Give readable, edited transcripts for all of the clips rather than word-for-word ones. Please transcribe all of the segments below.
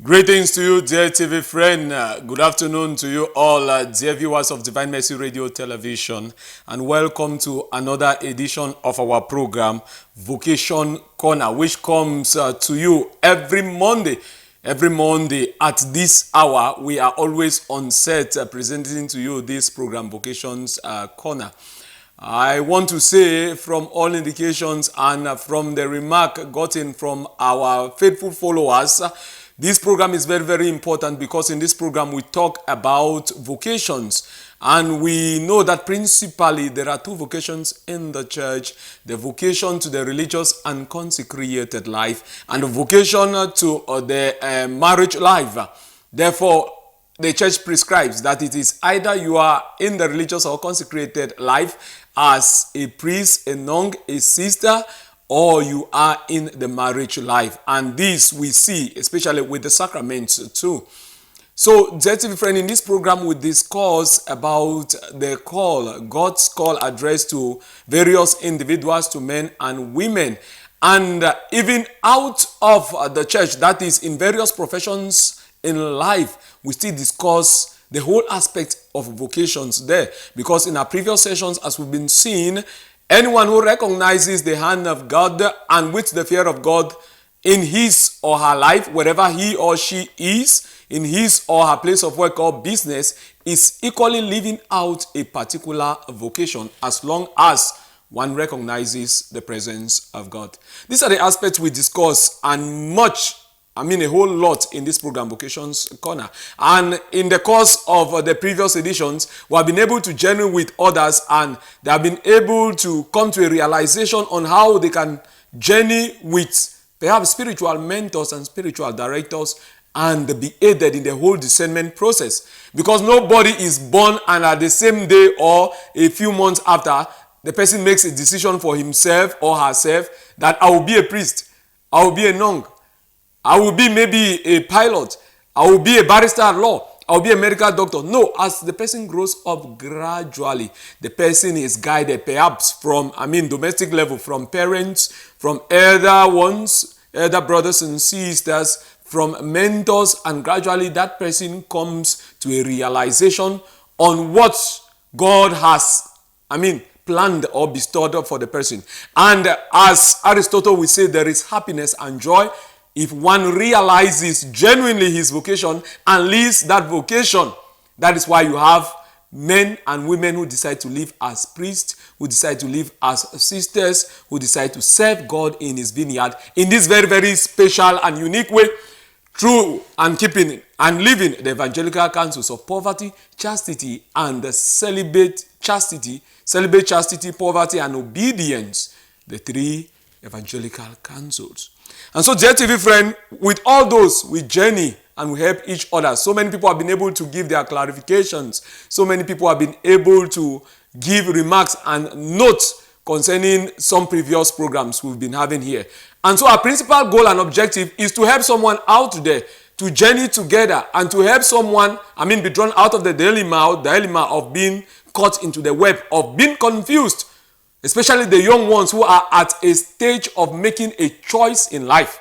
Greetings to you, dear TV friend. Good afternoon to you all, dear viewers of Divine Mercy Radio Television, and welcome to another edition of our program, Vocation Corner, which comes to you every Monday. Every Monday at this hour, we are always on set presenting to you this program, Vocations Corner. I want to say from all indications and from the remark gotten from our faithful followers, this program is very, very important because in this program we talk about vocations. And we know that principally there are two vocations in the church: the vocation to the religious and consecrated life, and the vocation to the marriage life. Therefore, the church prescribes that it is either you are in the religious or consecrated life as a priest, a nun, a sister, or you are in the marriage life. And this we see especially with the sacraments too. So, dear TV friend, in this program we discuss about the call, God's call addressed to various individuals, to men and women. And even out of the church, that is in various professions in life, we still discuss the whole aspect of vocations there. Because in our previous sessions, as we've been seeing, anyone who recognizes the hand of God and with the fear of God in his or her life, wherever he or she is, in his or her place of work or business, is equally living out a particular vocation as long as one recognizes the presence of God. These are the aspects we discuss, and a whole lot in this program, Vocations Corner. And in the course of the previous editions, we have been able to journey with others, and they have been able to come to a realization on how they can journey with perhaps spiritual mentors and spiritual directors and be aided in the whole discernment process. Because nobody is born and at the same day or a few months after, the person makes a decision for himself or herself that I will be a priest, I will be a nun, I will be maybe a pilot, I will be a barrister at law, I will be a medical doctor. No, as the person grows up gradually, the person is guided perhaps from, domestic level, from parents, from elder ones, elder brothers and sisters, from mentors, and gradually that person comes to a realization on what God has, planned or bestowed for the person. And as Aristotle would say, there is happiness and joy if one realizes genuinely his vocation and lives that vocation. That is why you have men and women who decide to live as priests, who decide to live as sisters, who decide to serve God in his vineyard in this very, very special and unique way, through and keeping and living the evangelical counsels of poverty, chastity, and the celibate chastity, poverty, and obedience, the three evangelical counsels. And so, dear TV friend, with all those, we journey and we help each other. So many people have been able to give their clarifications. So many people have been able to give remarks and notes concerning some previous programs we've been having here. And so our principal goal and objective is to help someone out there to journey together and to help someone, be drawn out of the dilemma of being caught into the web, of being confused, especially the young ones who are at a stage of making a choice in life,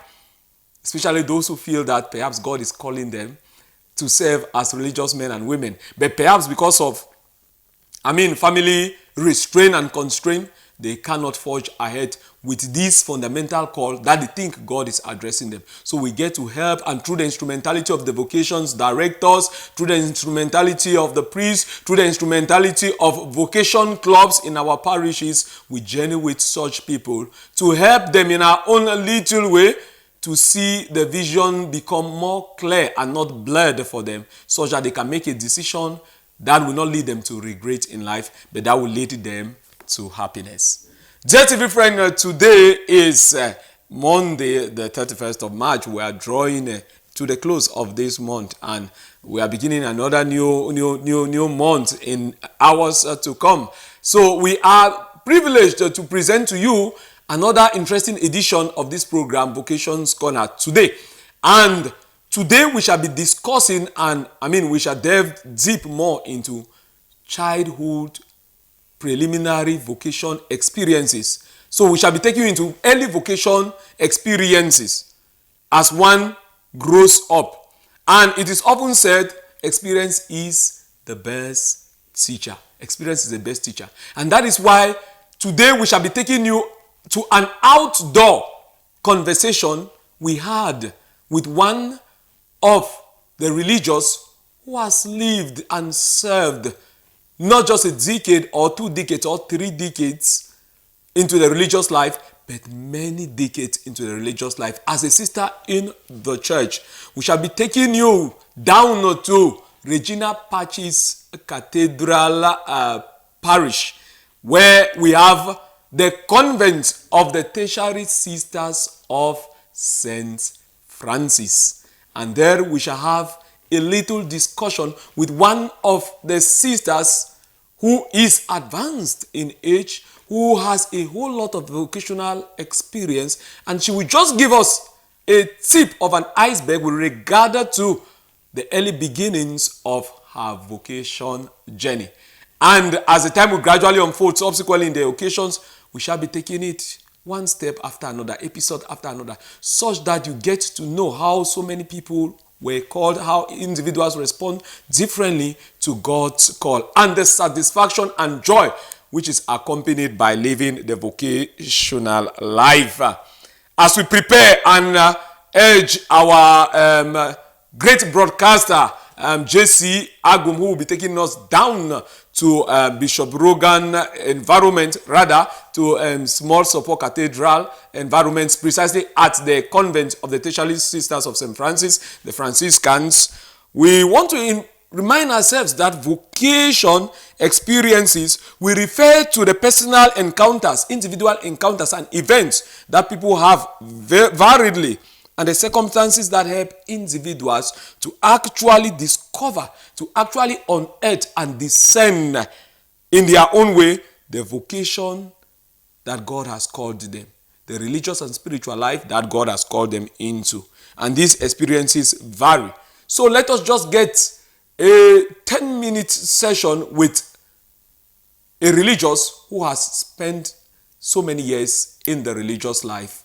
especially those who feel that perhaps God is calling them to serve as religious men and women, but perhaps because of, family restraint and constraint, they cannot forge ahead with this fundamental call that they think God is addressing them. So we get to help, and through the instrumentality of the vocations directors, through the instrumentality of the priests, through the instrumentality of vocation clubs in our parishes, we journey with such people to help them in our own little way to see the vision become more clear and not blurred for them, such that they can make a decision that will not lead them to regret in life, but that will lead them to happiness. Dear TV friend, today is Monday, the 31st of March. We are drawing to the close of this month, and we are beginning another new month in hours to come. So we are privileged to present to you another interesting edition of this program, Vocations Corner, today. And today we shall be discussing, and we shall delve deep more into childhood preliminary vocation experiences. So we shall be taking you into early vocation experiences as one grows up. And it is often said, experience is the best teacher. Experience is the best teacher. And that is why today we shall be taking you to an outdoor conversation we had with one of the religious who has lived and served not just a decade or 2 decades or 3 decades into the religious life, but many decades into the religious life as a sister in the church. We shall be taking you down to Regina Pacis Cathedral Parish, where we have the convent of the Tertiary Sisters of St. Francis. And there we shall have a little discussion with one of the sisters who is advanced in age, who has a whole lot of vocational experience, and she will just give us a tip of an iceberg with regard to the early beginnings of her vocation journey. And as the time will gradually unfold, subsequently in the occasions, we shall be taking it one step after another, episode after another, such that you get to know how so many people were called, how individuals respond differently to God's call, and the satisfaction and joy which is accompanied by living the vocational life. As we prepare and urge our great broadcaster, J.C. Agum, who will be taking us down to Bishop Rogan environment, rather to Small Support Cathedral environments, precisely at the convent of the Tertiary Sisters of St. Francis, the Franciscans. We want to remind ourselves that vocation experiences will refer to the personal encounters, individual encounters and events that people have variedly, and the circumstances that help individuals to actually discover, to actually unearth and discern in their own way the vocation that God has called them, the religious and spiritual life that God has called them into. And these experiences vary. So let us just get a 10-minute session with a religious who has spent so many years in the religious life,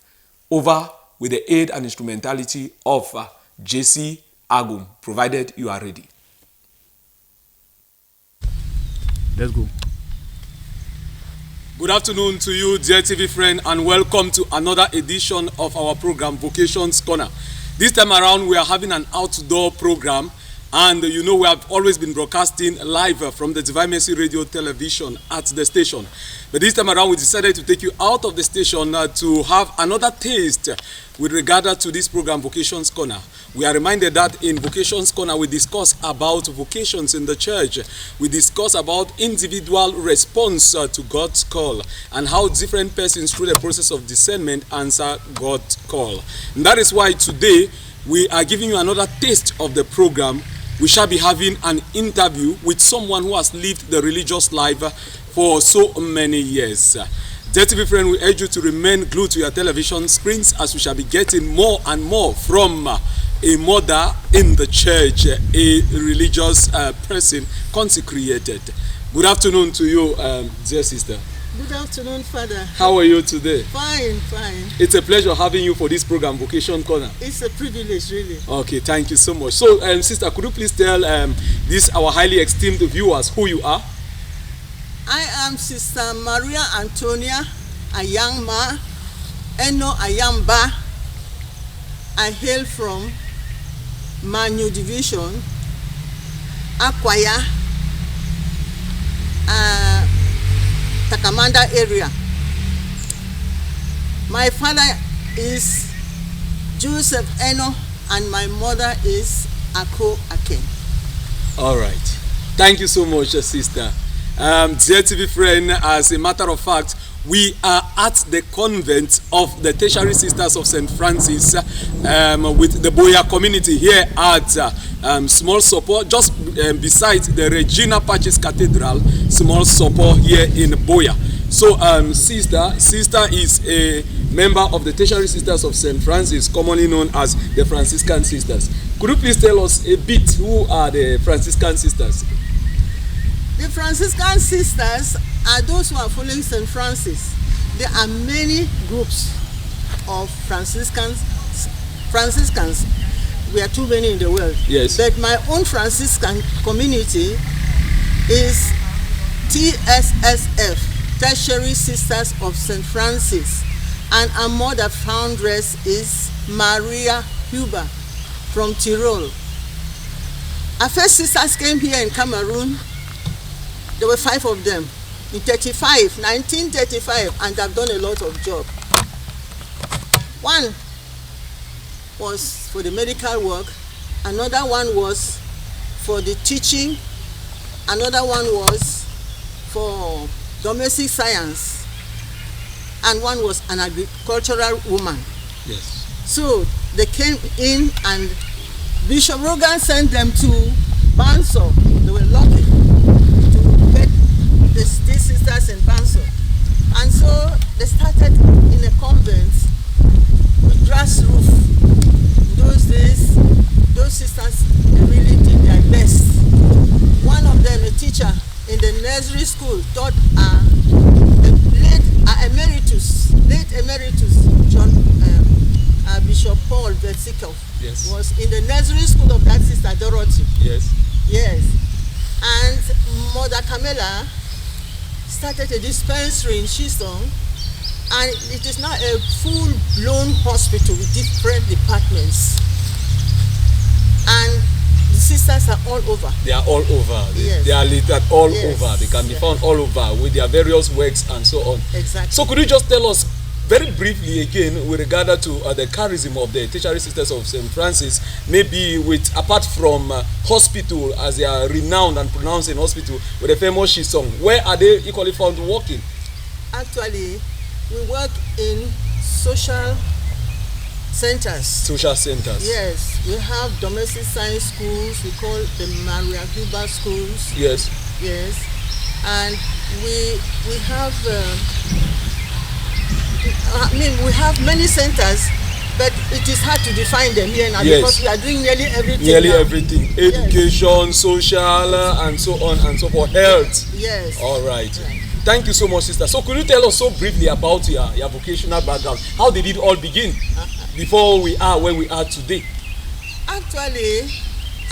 over with the aid and instrumentality of J.C. Agum, provided you are ready. Let's go. Good afternoon to you, dear TV friend, and welcome to another edition of our program, Vocations Corner. This time around, we are having an outdoor program, and you know we have always been broadcasting live from the Divine Mercy Radio Television at the station. But this time around, we decided to take you out of the station to have another taste with regard to this program, Vocations Corner. We are reminded that in Vocations Corner, we discuss about vocations in the church. We discuss about individual response to God's call and how different persons through the process of discernment answer God's call. And that is why today we are giving you another taste of the program. We shall be having an interview with someone who has lived the religious life for so many years. Dear TV friend, we urge you to remain glued to your television screens as we shall be getting more and more from a mother in the church, a religious person consecrated. Good afternoon to you, dear sister. Good afternoon, Father. How are you today? Fine, fine. It's a pleasure having you for this program, Vocation Corner. It's a privilege, really. Okay, thank you so much. So, sister, could you please tell these our highly esteemed viewers who you are? I am Sister Maria Antonia Ayangma Eno Ayamba. I hail from Manu Division, Akwaya, Takamanda area. My father is Joseph Eno and my mother is Ako Aken. All right. Thank you so much, sister. Dear TV friend, as a matter of fact, we are at the convent of the Tertiary Sisters of St. Francis with the Boya community here at Small Support, just beside the Regina Pacis Cathedral, Small Support here in Boya. So, sister is a member of the Tertiary Sisters of St. Francis, commonly known as the Franciscan Sisters. Could you please tell us a bit who are the Franciscan Sisters? The Franciscan Sisters are those who are following St. Francis. There are many groups of Franciscans. we are too many in the world. Yes. But my own Franciscan community is TSSF, Tertiary Sisters of St. Francis, and our mother foundress is Maria Huber from Tyrol. Our first sisters came here in Cameroon. There were 5 of them in 1935, and they've done a lot of job. One was for the medical work, another one was for the teaching, another one was for domestic science, and one was an agricultural woman. Yes. So they came in, and Bishop Rogan sent them to Banso. They were lucky to get these sisters in Banso. And so they started in a convent with grass roof. In those days, those sisters, they really did their best. One of them, a teacher in the nursery school, taught late emeritus John Bishop Paul Versikov. Yes. Was in the nursery school of that sister Dorothy. Yes. Yes. And Mother Camilla started a dispensary in Chisholm, and it is now a full-blown hospital with different departments. And the sisters are all over. They are all over. Yes. They are littered all Yes. over. They can be found all over with their various works and so on. Exactly. So could you just tell us very briefly again with regard to the charism of the Tertiary Sisters of St. Francis, maybe with apart from hospital, as they are renowned and pronounced in hospital with a famous Shisong, where are they equally found working? Actually, we work in social centers. Social centers. Yes, we have domestic science schools. We call the Maria Huber schools. Yes. Yes, and we have. We have many centers, but it is hard to define them here now. Yes. Because we are doing nearly everything. Nearly now. everything. Education, social, and so on and so forth. Health. Yes. All right. Thank you so much, sister. So could you tell us so briefly about your vocational background? How did it all begin before we are where we are today? Actually,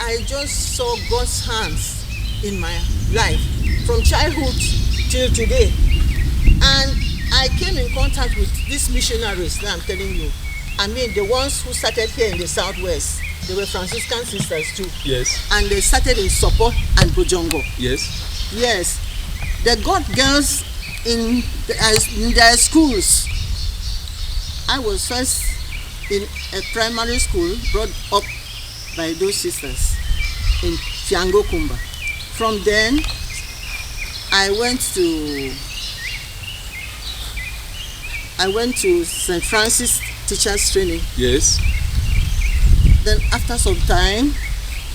I just saw God's hands in my life from childhood till today. And I came in contact with these missionaries that I'm telling you. I mean, the ones who started here in the Southwest. They were Franciscan sisters too. Yes. And they started in Sopo and Bojongo. Yes. Yes. They got girls in their schools. I was first in a primary school brought up by those sisters in Fiango Kumba. From then, I went to St. Francis Teachers Training. Yes. Then after some time,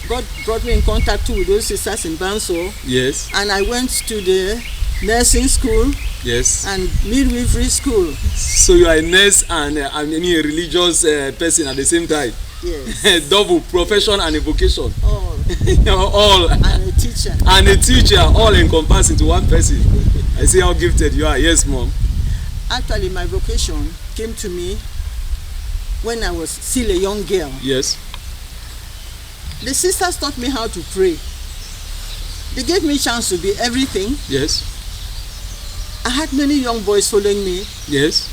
God brought me in contact with those sisters in Banso. Yes. And I went to the nursing school. Yes. And midwifery school. So you are a nurse and a religious person at the same time. Yes. Double profession and a vocation. All. All. And a teacher. And a teacher, all encompassed into one person. I see how gifted you are. Yes, Mom. Actually, my vocation came to me when I was still a young girl. Yes. The sisters taught me how to pray. They gave me a chance to be everything. Yes. I had many young boys following me. Yes.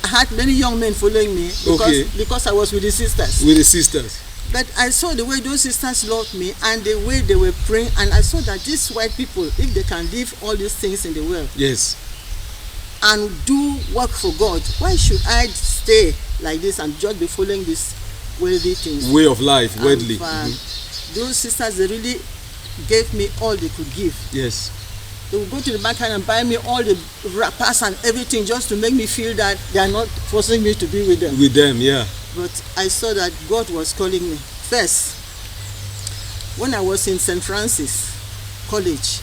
I had many young men following me because I was with the sisters. With the sisters. But I saw the way those sisters loved me and the way they were praying, and I saw that these white people, if they can live all these things in the world, yes, and do work for God, why should I stay like this and just be following these worldly things? Way of life, worldly. Those sisters, they really gave me all they could give. Yes. They would go to the market and buy me all the wrappers and everything just to make me feel that they are not forcing me to be with them. With them, yeah. But I saw that God was calling me. First, when I was in St. Francis College,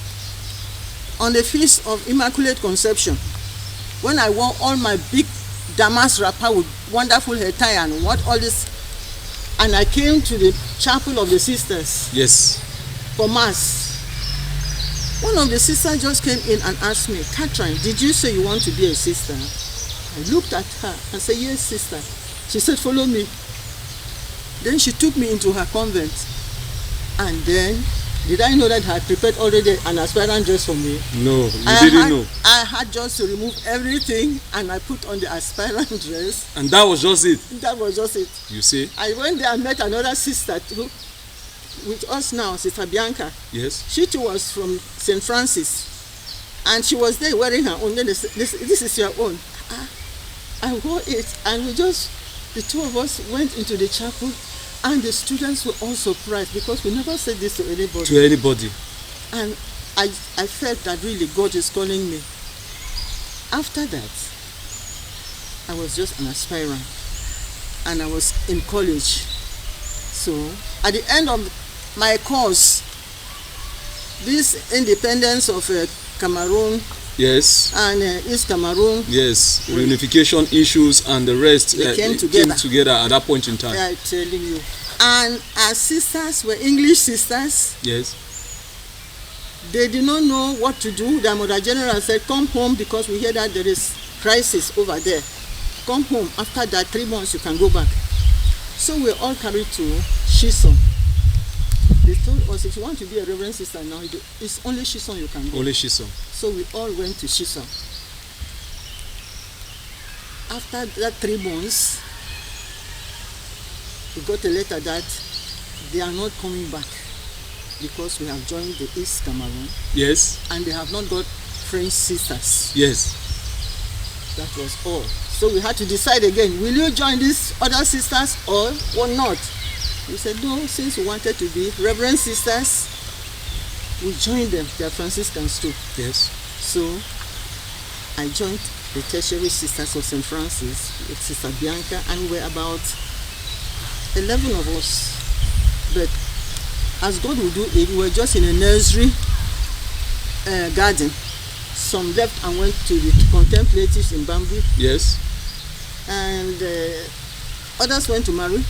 on the Feast of Immaculate Conception, when I wore all my big damask wrapper with wonderful hair tie and what all this, and I came to the chapel of the sisters. Yes. For Mass. One of the sisters just came in and asked me, Catherine, did you say you want to be a sister? I looked at her and said, yes, sister. She said, follow me. Then she took me into her convent. And then, did I know that I had prepared already an aspirant dress for me? No, you didn't know. I had just to remove everything and I put on the aspirant dress. And that was just it. That was just it. You see? I went there and met another sister too, with us now, Sister Bianca. Yes. She too was from St. Francis. And she was there wearing her own. Then they said, this is your own. I wore it. And the two of us went into the chapel. And the students were all surprised because we never said this to anybody. To anybody. And I felt that really God is calling me. After that, I was just an aspirant. And I was in college. So, at the end of my course, this independence of Cameroon, yes, and East Cameroon, yes, reunification issues and the rest came together at that point in time. I'm telling you. And our sisters were English sisters. Yes. They did not know what to do. Their mother general said, come home because we hear that there is crisis over there. Come home. After that, 3 months you can go back. So we all carried to Shison. They told us if you want to be a reverend sister now, it's only Shison you can go. Only Shison. So we all went to Shison. After that 3 months, we got a letter that they are not coming back because we have joined the East Cameroon. Yes. And they have not got French sisters. Yes. That was all. So we had to decide again, will you join these other sisters or not? We said, no, since we wanted to be Reverend sisters, we joined them. They are Franciscans too. Yes. So I joined the Tertiary Sisters of St. Francis with Sister Bianca, and we were about 11 of us. But as God would do it, we were just in a nursery garden. Some left and went to the contemplatives in Bamboo. Yes. And others went to marry.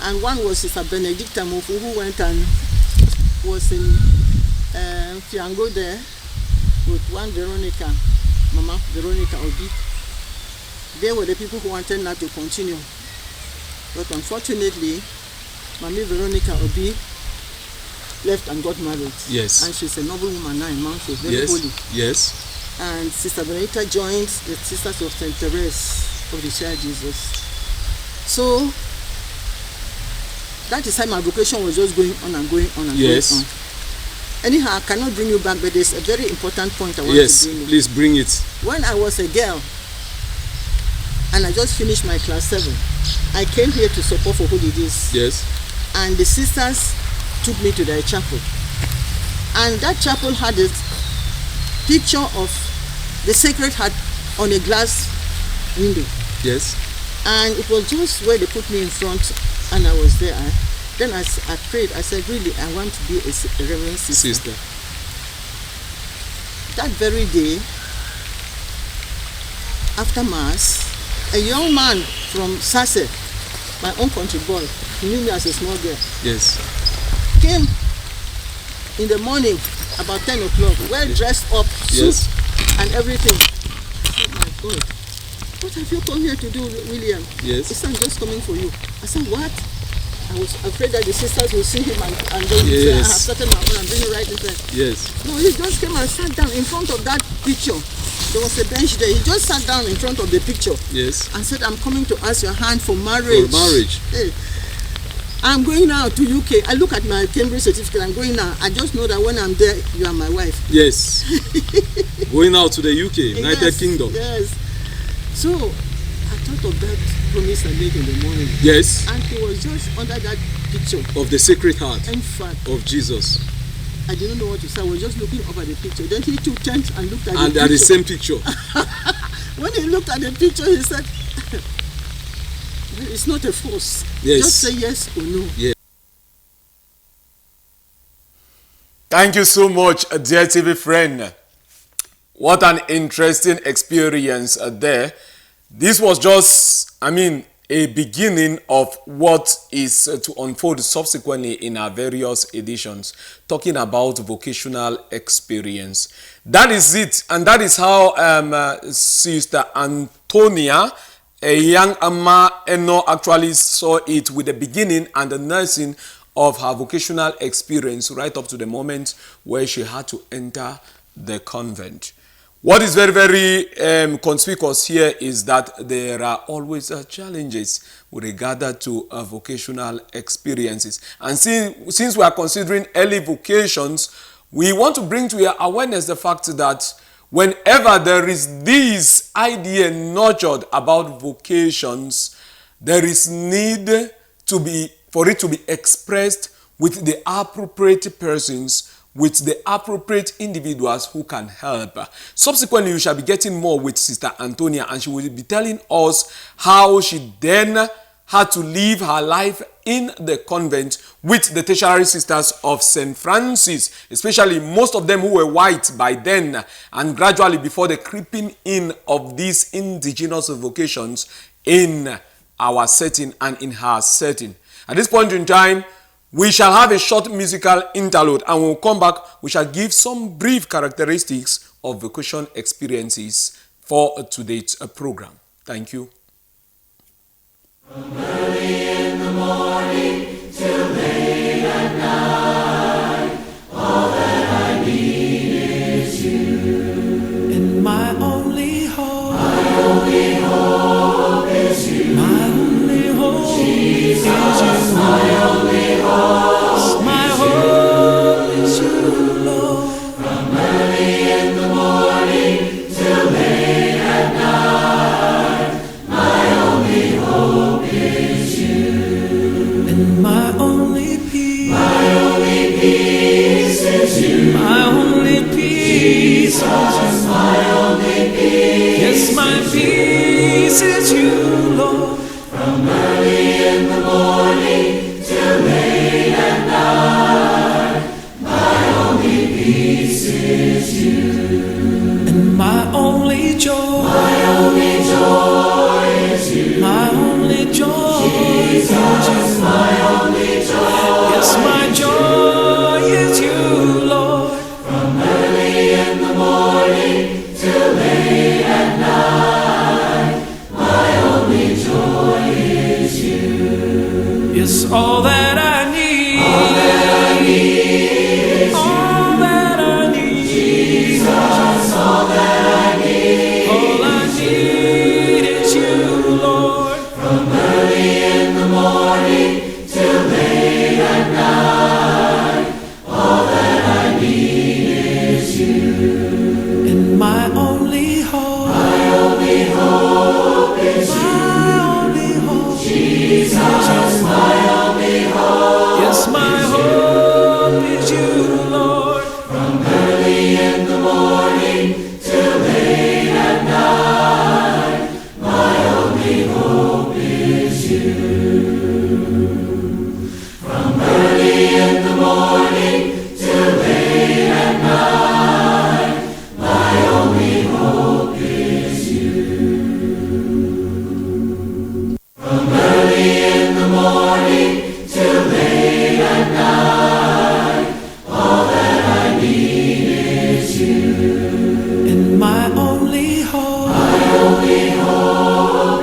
And one was Sister Benedicta Mofu, who went and was in Fiango there with one Veronica, Mama Veronica Obi. They were the people who wanted not to continue. But unfortunately, Mami Veronica Obi left and got married. Yes. And she's a noble woman now in Mount, very holy. Yes. And Sister Benedicta joined the Sisters of St. Therese of the Child Jesus. So that is how my vocation was just going on and going on and going on. Anyhow, I cannot bring you back, but there's a very important point I want to bring you. Yes, please bring it. When I was a girl, and I just finished my class 7, I came here to support for holidays. Yes. And the sisters took me to their chapel. And that chapel had a picture of the Sacred Heart on a glass window. Yes. And it was just where they put me in front, and I was there. Then I prayed. I said, really, I want to be a reverend sister. That very day, after Mass, a young man from Sase, my own country boy, he knew me as a small girl. Yes. Came in the morning, about 10 o'clock, well dressed up, suit and everything. I said, my God, what have you come here to do, William? Yes. He said, I'm just coming for you. I said, what? I was afraid that the sisters will see him and then say, I have started my own and bring it right in there. Yes. No, he just came and sat down in front of that picture. There was a bench there. He just sat down in front of the picture. Yes. And said, I'm coming to ask your hand for marriage. For marriage. Hey, I'm going now to UK. I look at my Cambridge certificate. I'm going now. I just know that when I'm there, you are my wife. Yes. Going out to the UK, United Kingdom. Yes. So I thought of that promise I made in the morning. Yes. And he was just under that picture. Of the Sacred Heart. In fact. Of Jesus. I didn't know what to say. I was just looking over the picture. Then he too turned and looked at the picture. And at the same picture. When he looked at the picture, he said, it's not a force. Yes. Just say yes or no. Yes. Thank you so much, dear TV friend. What an interesting experience there. This was just, a beginning of what is to unfold subsequently in our various editions, talking about vocational experience. That is it, and that is how Sister Antonia A young Amma Eno actually saw it with the beginning and the nursing of her vocational experience right up to the moment where she had to enter the convent. What is very, very conspicuous here is that there are always challenges with regard to vocational experiences. And since we are considering early vocations, we want to bring to your awareness the fact that whenever there is this idea nurtured about vocations, there is need for it to be expressed with the appropriate persons, with the appropriate individuals who can help. Subsequently, you shall be getting more with Sister Antonia, and she will be telling us how she then had to live her life in the convent with the tertiary sisters of St. Francis, especially most of them who were white by then, and gradually before the creeping in of these indigenous vocations in our setting and in her setting. At this point in time, we shall have a short musical interlude, and when we come back, we shall give some brief characteristics of vocation experiences for today's program. Thank you. From early in the morning till late at night, all that I need is you. And my only hope is you. My only hope, Jesus, is my only hope. My hope is you, Lord. From early in the morning till late at night, my only hope is you. And my only peace is you. My only peace is you. My only peace. Yes, my peace is you, Lord. From early in the morning till late at night, my only peace is you. And my only joy is you. My only joy, Jesus, my only joy. Yes, my joy is you, Lord. From early in the morning till late at night, my only joy is you. Yes, all that I need. All that I need. All that I need. Jesus, all that I need. All I need is you, Lord. From early in the morning till late at night, all that I need is you. And my only hope is you. My only hope, Jesus, my only hope. Yes, my hope is you, Lord. From early in the morning till late at night, my only hope is you. From early in the morning till late at night, my only hope is you. From early in the morning till late at night, all that I need is you. And my only hope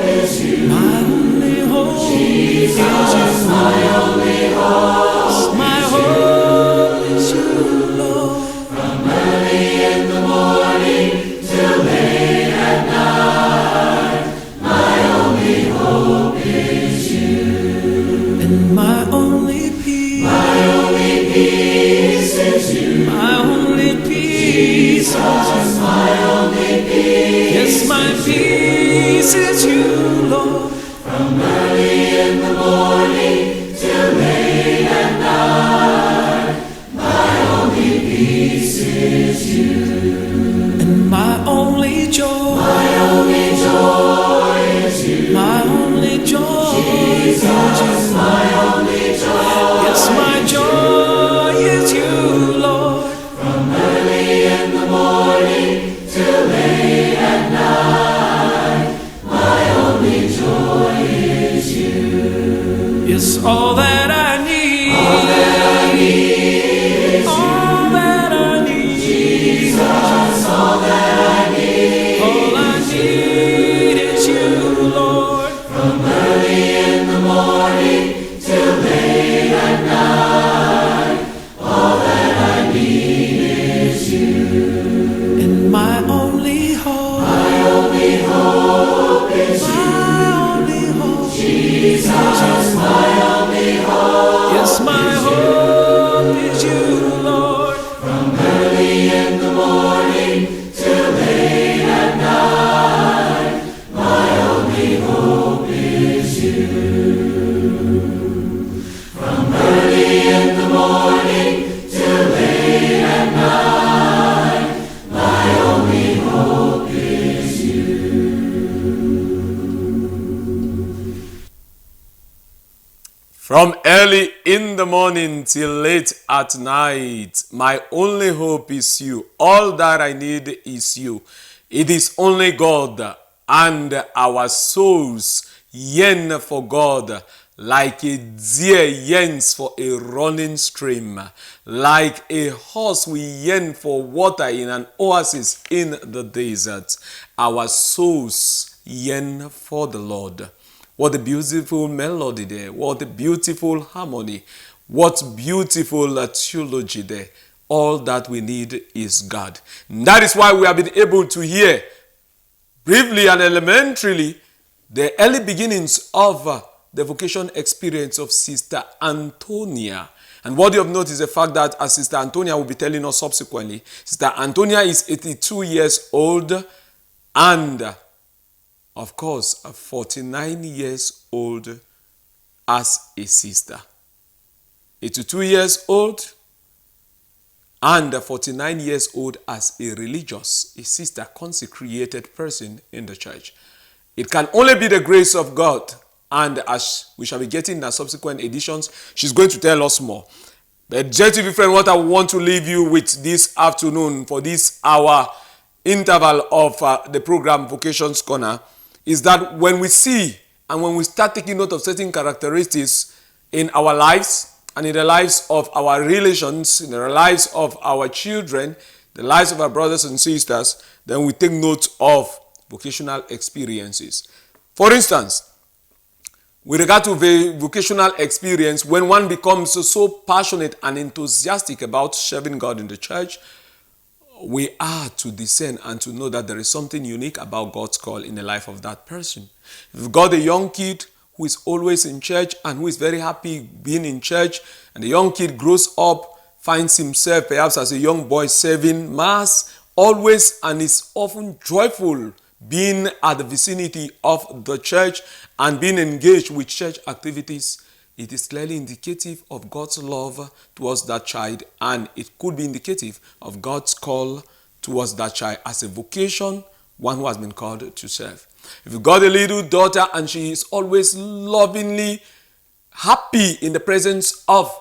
is you. My only hope, Jesus, my only hope. My hope is you, Lord. From early in the morning till late at night, my only hope is you. And my only peace is you. My only peace, Jesus, my only peace. Yes, my peace is you, Lord. From early in the morning till late at night, my only peace is you. And my only joy is you. My only joy, Jesus, my only joy. Yes, my joy is you, Lord. From early in the morning till late at night, my From early in the morning till late at night, my only hope is you. All that I need is you. It is only God, and our souls yearn for God like a deer yearns for a running stream. Like a horse, we yearn for water in an oasis in the desert. Our souls yearn for the Lord. What a beautiful melody there. What a beautiful harmony. What beautiful theology there. All that we need is God. And that is why we have been able to hear briefly and elementarily the early beginnings of the vocation experience of Sister Antonia. And what you have noticed is the fact that, as Sister Antonia will be telling us subsequently, Sister Antonia is 82 years old and of course, 49 years old as a sister. 82 years old and 49 years old as a religious, a sister, consecrated person in the church. It can only be the grace of God. And as we shall be getting in our subsequent editions, she's going to tell us more. But JTV friend, what I want to leave you with this afternoon for this hour interval of the program Vocations Corner is that when we see and when we start taking note of certain characteristics in our lives and in the lives of our relations, in the lives of our children, the lives of our brothers and sisters, then we take note of vocational experiences. For instance, with regard to vocational experience, when one becomes so passionate and enthusiastic about serving God in the church, we are to discern and to know that there is something unique about God's call in the life of that person. If you've got a young kid who is always in church and who is very happy being in church, and the young kid grows up, finds himself perhaps as a young boy serving Mass, always and is often joyful being at the vicinity of the church and being engaged with church activities, it is clearly indicative of God's love towards that child, and it could be indicative of God's call towards that child as a vocation, one who has been called to serve. If you've got a little daughter and she is always lovingly happy in the presence of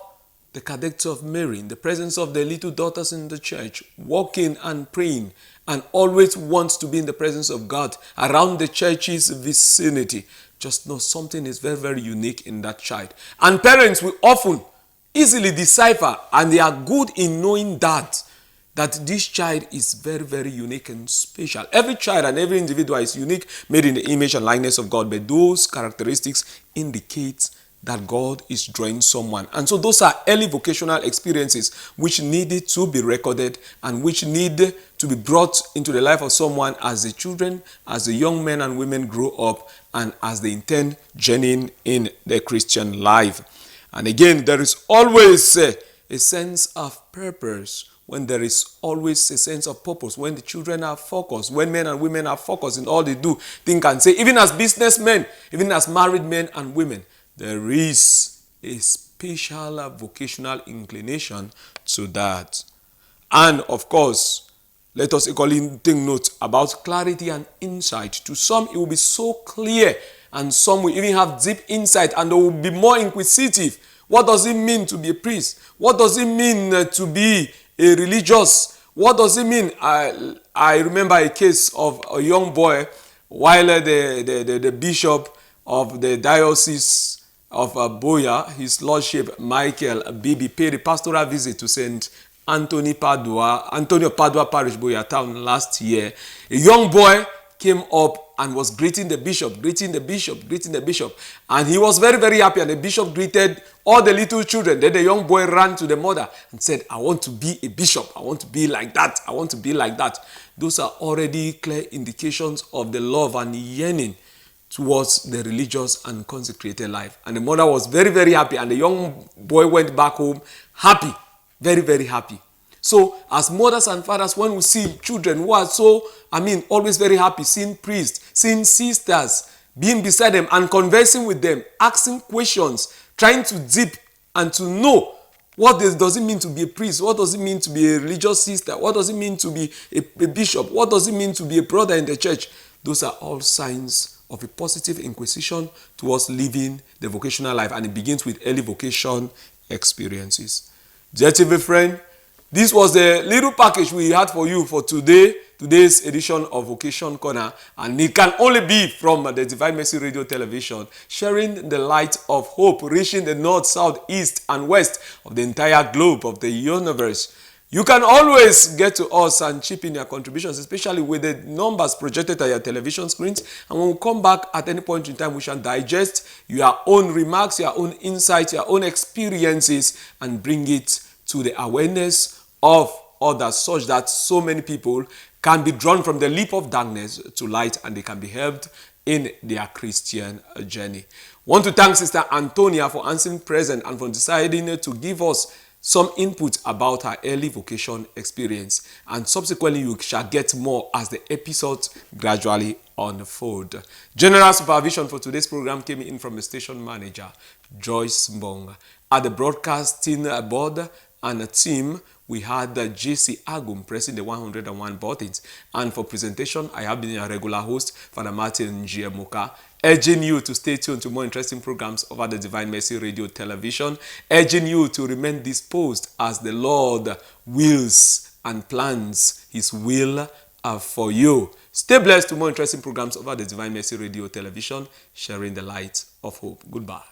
the cadets of Mary, in the presence of the little daughters in the church, walking and praying, and always wants to be in the presence of God around the church's vicinity, just know something is very, very unique in that child. And parents will often easily decipher, and they are good in knowing that this child is very, very unique and special. Every child and every individual is unique, made in the image and likeness of God, but those characteristics indicate that God is drawing someone. And so those are early vocational experiences which needed to be recorded and which need to be brought into the life of someone as the children, as the young men and women grow up, and as they intend journeying in their Christian life. And again, there is always a sense of purpose. When there is always a sense of purpose, when the children are focused, when men and women are focused in all they do, think and say, even as businessmen, even as married men and women, there is a special vocational inclination to that. And of course, let us equally take note about clarity and insight. To some, it will be so clear, and some will even have deep insight, and they will be more inquisitive. What does it mean to be a priest? What does it mean to be a religious? What does it mean? I remember a case of a young boy while the bishop of the diocese of Boya, his lordship Michael Bibi, paid a pastoral visit to St. Antonio Padua Parish, Boya town last year. A young boy came up and was greeting the bishop. And he was very, very happy. And the bishop greeted all the little children. Then the young boy ran to the mother and said, I want to be a bishop. I want to be like that. I want to be like that. Those are already clear indications of the love and yearning towards the religious and consecrated life. And the mother was very, very happy. And the young boy went back home happy. Very, very happy. So as mothers and fathers, when we see children who are always very happy, seeing priests, seeing sisters, being beside them and conversing with them, asking questions, trying to dip and to know what does it mean to be a priest, what does it mean to be a religious sister, what does it mean to be a bishop, what does it mean to be a brother in the church. Those are all signs of a positive inquisition towards living the vocational life, and it begins with early vocation experiences. Dear TV friend, this was the little package we had for you for today's edition of Vocation Corner, and it can only be from the Divine Mercy Radio Television, sharing the light of hope, reaching the north, south, east, and west of the entire globe of the universe. You can always get to us and chip in your contributions, especially with the numbers projected at your television screens. And when we come back at any point in time, we shall digest your own remarks, your own insights, your own experiences, and bring it to the awareness of others, such that so many people can be drawn from the leap of darkness to light, and they can be helped in their Christian journey. Want to thank Sister Antonia for answering present and for deciding to give us some input about her early vocation experience, and subsequently you shall get more as the episodes gradually unfold. General supervision for today's program came in from the station manager, Joyce Mbong. At the broadcasting board and a team, we had JC Agum pressing the 101 buttons. And for presentation, I have been a regular host, Father Martin Giamuka, urging you to stay tuned to more interesting programs over the Divine Mercy Radio Television, urging you to remain disposed as the Lord wills and plans His will for you. Stay blessed to more interesting programs over the Divine Mercy Radio Television, sharing the light of hope. Goodbye.